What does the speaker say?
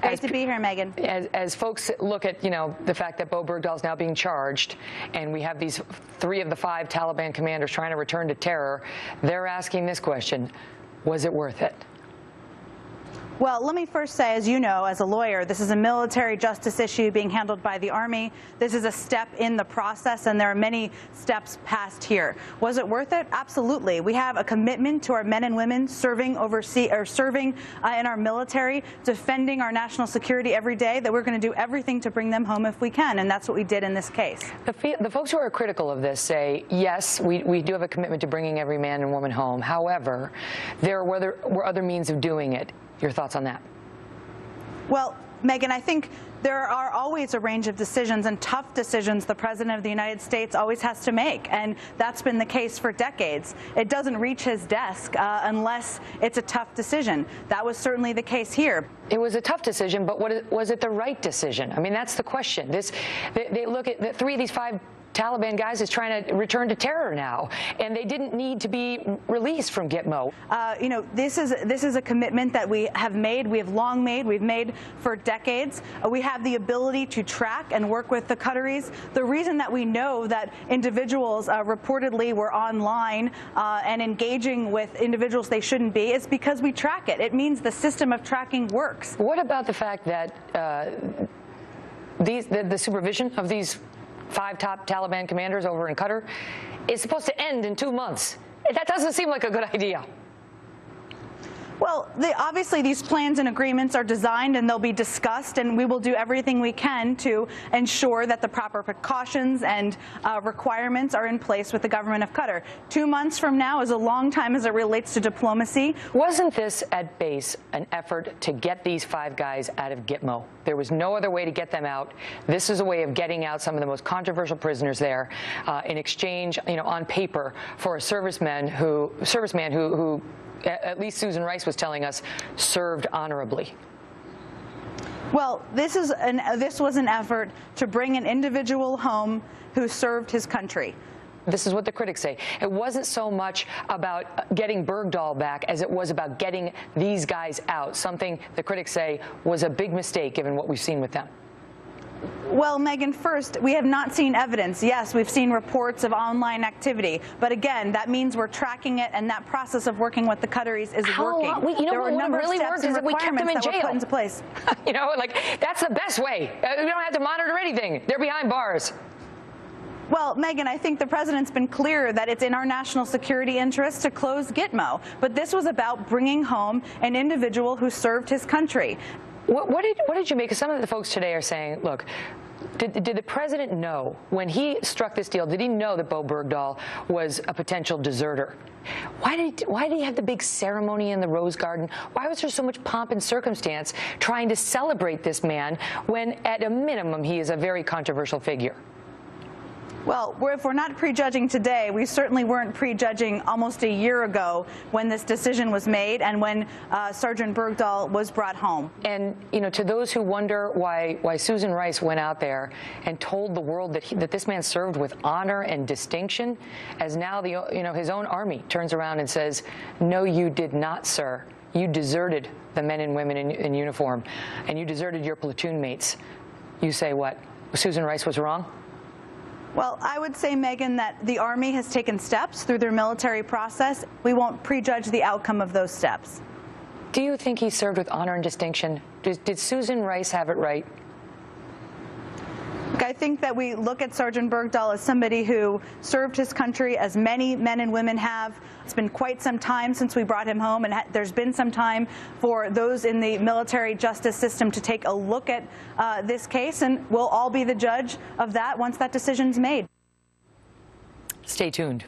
Great to be here, Megan. As folks look at, the fact that Bowe Bergdahl is now being charged, and we have these 3 of the 5 Taliban commanders trying to return to terror, they're asking this question: was it worth it? Well, let me first say, as you know, as a lawyer, this is a military justice issue being handled by the Army. This is a step in the process, and there are many steps past here. Was it worth it? Absolutely. We have a commitment to our men and women serving overseas, or serving in our military, defending our national security every day, that we're going to do everything to bring them home if we can, and that's what we did in this case. The folks who are critical of this say, yes, we do have a commitment to bringing every man and woman home. However, there were other means of doing it. Your thoughts on that? Well, Megan, I think there are always a range of decisions, and tough decisions the President of the United States always has to make, and that's been the case for decades. It doesn't reach his desk unless it's a tough decision. That was certainly the case here. It was a tough decision, but was it the right decision? I mean, that's the question. They look at the 3 of these 5 Taliban guys is trying to return to terror now, and they didn't need to be released from Gitmo. This is a commitment that we have made. We have long made. We've made for decades. We have the ability to track and work with the Qataris. The reason that we know that individuals reportedly were online and engaging with individuals they shouldn't be is because we track it. It means the system of tracking works. What about the fact that the supervision of these 5 top Taliban commanders over in Qatar is supposed to end in 2 months? That doesn't seem like a good idea. Well, obviously these plans and agreements are designed, and they'll be discussed, and we will do everything we can to ensure that the proper precautions and requirements are in place with the government of Qatar. 2 months from now is a long time as it relates to diplomacy. Wasn't this at base an effort to get these 5 guys out of Gitmo? There was no other way to get them out. This is a way of getting out some of the most controversial prisoners there in exchange, on paper, for a serviceman who at least Susan Rice was telling us, served honorably. Well, this was an effort to bring an individual home who served his country. This is what the critics say. It wasn't so much about getting Bergdahl back as it was about getting these guys out, something the critics say was a big mistake given what we've seen with them. Well, Megan, first, we have not seen evidence. Yes, we've seen reports of online activity, but again, that means we're tracking it, and that process of working with the Qataris is working. There were a number of steps and requirements that were put into place. That's the best way. We don't have to monitor anything. They're behind bars. Well, Megan, I think the President's been clear that it's in our national security interest to close Gitmo, but this was about bringing home an individual who served his country. What did you make of? Some of the folks today are saying, look, did the President know when he struck this deal, did he know that Bowe Bergdahl was a potential deserter? Why did he have the big ceremony in the Rose Garden? Why was there so much pomp and circumstance trying to celebrate this man when, at a minimum, he is a very controversial figure? Well, if we're not prejudging today, we certainly weren't prejudging almost a year ago when this decision was made and when Sergeant Bergdahl was brought home. And, to those who wonder why Susan Rice went out there and told the world that this man served with honor and distinction, as now his own army turns around and says, no, you did not, sir. You deserted the men and women in uniform, and you deserted your platoon mates. You say what? Susan Rice was wrong? Well, I would say, Megan, that the Army has taken steps through their military process. We won't prejudge the outcome of those steps. Do you think he served with honor and distinction? Did Susan Rice have it right? I think that we look at Sergeant Bergdahl as somebody who served his country, as many men and women have. It's been quite some time since we brought him home, and there's been some time for those in the military justice system to take a look at this case, and we'll all be the judge of that once that decision's made. Stay tuned.